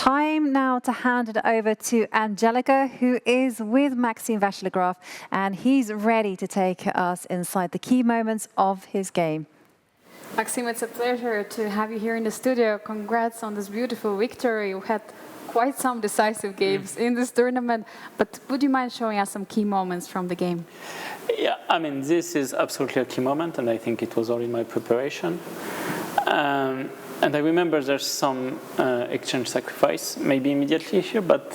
time now to hand it over to Angelica, who is with Maxime Vachier-Lagrave, and he's ready to take us inside the key moments of his game. Maxime, it's a pleasure to have you here in the studio. Congrats on this beautiful victory. You had quite some decisive games in this tournament, but would you mind showing us some key moments from the game? Yeah, I mean, this is absolutely a key moment, and I think it was all in my preparation. And I remember there's some exchange sacrifice, maybe immediately here, but...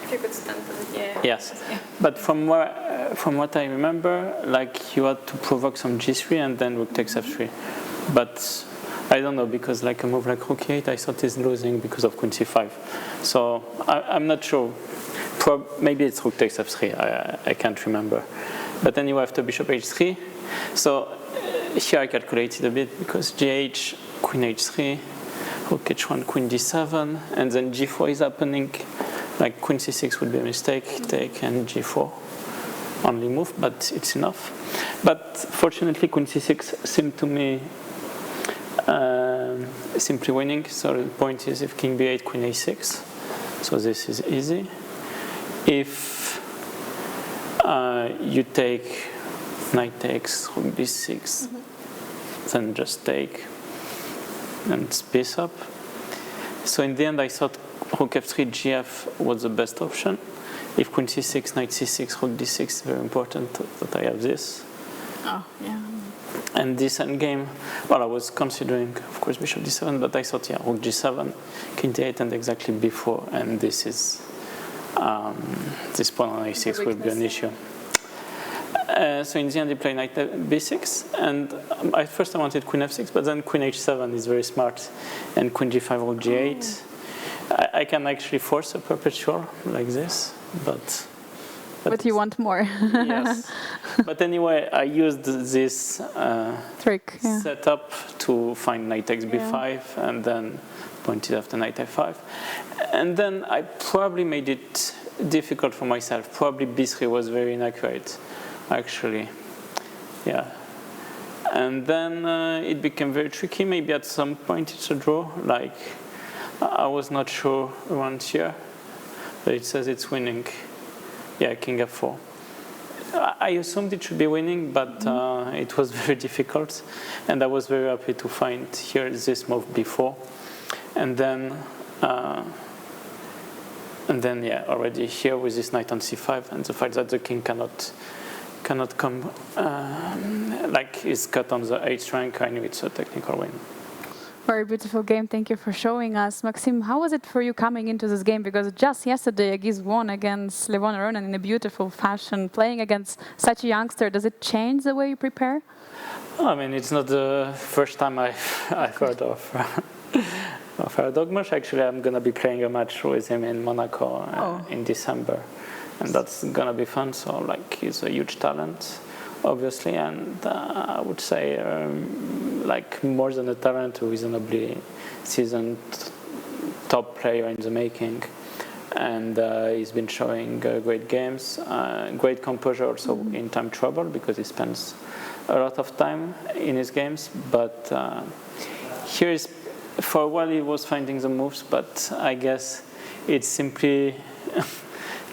If you could stand for it, yeah. Yes, but from what I remember, like, you had to provoke some g3 and then rook takes f3. But I don't know, because like a move like rook e8, I thought he's losing because of queen c5. So I'm not sure. Maybe it's rook takes f3, I can't remember. But anyway, after bishop h3, so here I calculated a bit, because gh, queen h3, rook h1, queen d7, and then g4 is happening. Like queen c6 would be a mistake, take, and g4 only move, but it's enough. But fortunately, queen c6 seemed to me simply winning. So the point is, if king b8, queen a6, so this is easy. If you take knight takes, rook b6, then just take and piece up. So in the end, I thought rook f3, gf was the best option. If queen c6, knight c6, rook d6, very important that I have this. Oh, yeah. And this endgame, well, I was considering, of course, bishop d7, but I thought, yeah, rook g7, king d8, and exactly before, and this is, this pawn on a6 will be an issue. So in the end, he played knight b6, and at first I wanted queen f6, but then queen h7 is very smart, and queen g5, rook g8. I can actually force a perpetual like this, but you want more. Yes. But anyway, I used this trick setup to find knight takes b5, and then pointed after knight f5. And then I probably made it difficult for myself. Probably b3 was very inaccurate, actually. Yeah. And then it became very tricky. Maybe at some point it's a draw. Like, I was not sure around here, but it says it's winning. Yeah, king f4. I assumed it should be winning, but it was very difficult, and I was very happy to find here this move before, and then yeah, already here with this knight on c5, and the fact that the king cannot come, like is cut on the 8th rank. I knew it's a technical win. Very beautiful game. Thank you for showing us. Maxime, how was it for you coming into this game? Because just yesterday, Yagiz won against Levon Ronan in a beautiful fashion. Playing against such a youngster, does it change the way you prepare? I mean, it's not the first time I've heard of Erdogmus. Actually, I'm going to be playing a match with him in Monaco in December. And that's going to be fun. So, like, he's a huge talent, obviously, and I would say like more than a talent, a reasonably seasoned top player in the making, and he's been showing great games, great composure also in time trouble, because he spends a lot of time in his games, but here is, for a while he was finding the moves, but I guess it's simply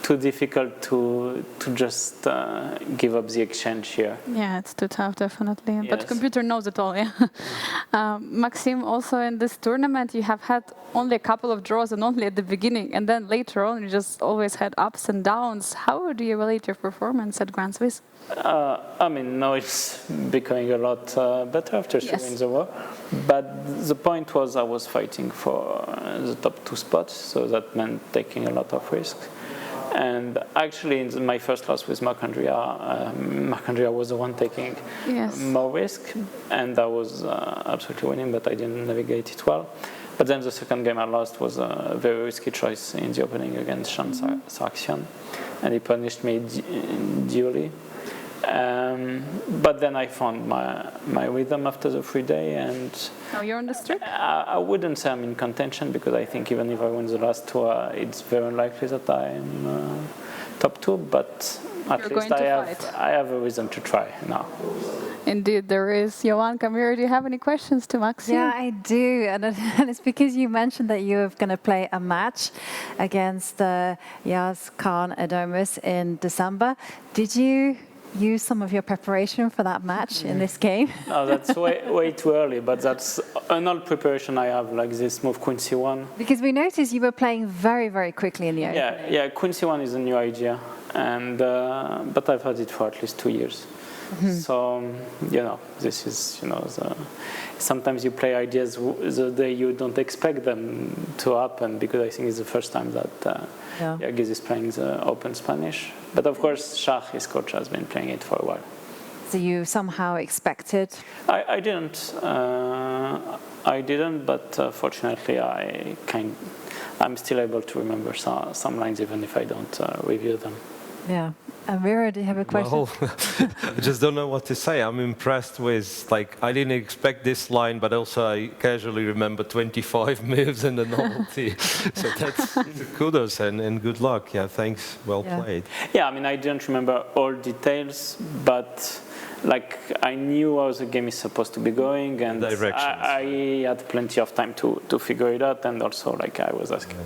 too difficult to just give up the exchange here. Yeah, it's too tough, definitely. Yes. But the computer knows it all, yeah. Maxime, also in this tournament, you have had only a couple of draws, and only at the beginning, and then later on, you just always had ups and downs. How do you relate your performance at Grand Swiss? I mean, now it's becoming a lot better after 3 wins a row. But the point was, I was fighting for the top 2 spots, so that meant taking a lot of risks. And actually, in my first loss with Marc-Andrea was the one taking more risk, and I was absolutely winning, but I didn't navigate it well. But then the second game I lost was a very risky choice in the opening against Sean Samarkand, and he punished me duly. But then I found my rhythm after the free day, and now you're on the streak? I wouldn't say I'm in contention, because I think even if I win the last 2, it's very unlikely that I'm top 2, but at least I have a reason to try now. Indeed, there is. Johan, Camille, do you have any questions to Maxime? Yeah, I do. And it's because you mentioned that you're going to play a match against Yagiz Kaan Erdogmus in December. Did you use some of your preparation for that match in this game? No, that's way too early, but that's an old preparation I have, like this move Queen C1. Because we noticed you were playing very, very quickly in the opening. Yeah, Queen C1 is a new idea, and but I've had it for at least 2 years. So, this is, sometimes you play ideas the day you don't expect them to happen, because I think it's the first time that Yagiz is playing the Open Spanish. But of course, Shah, his coach, has been playing it for a while. So you somehow expected? I didn't. I didn't, but fortunately, I'm still able to remember some lines, even if I don't review them. Yeah. And Vera, do you have a question? Well, I just don't know what to say. I'm impressed with, I didn't expect this line, but also I casually remember 25 moves and a novelty. So that's kudos and good luck. Yeah, thanks. Well played. Yeah, I didn't remember all details, but I knew how the game is supposed to be going, and I had plenty of time to figure it out, and also I was asking,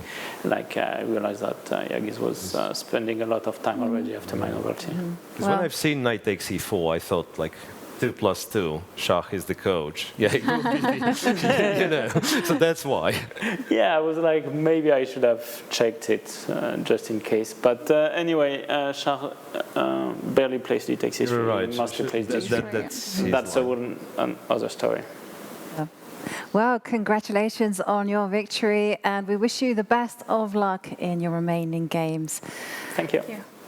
I realized that Yagiz was spending a lot of time already after my novelty. Because when I've seen knight takes e4, I thought 2+2, Shah is the coach. Yeah, it will be, so that's why. Yeah, I was like, maybe I should have checked it just in case. But anyway, Shah barely plays d takes e3. Right. Mostly plays d3. That's another story. Yeah. Well, congratulations on your victory, and we wish you the best of luck in your remaining games. Thank you. Thank you.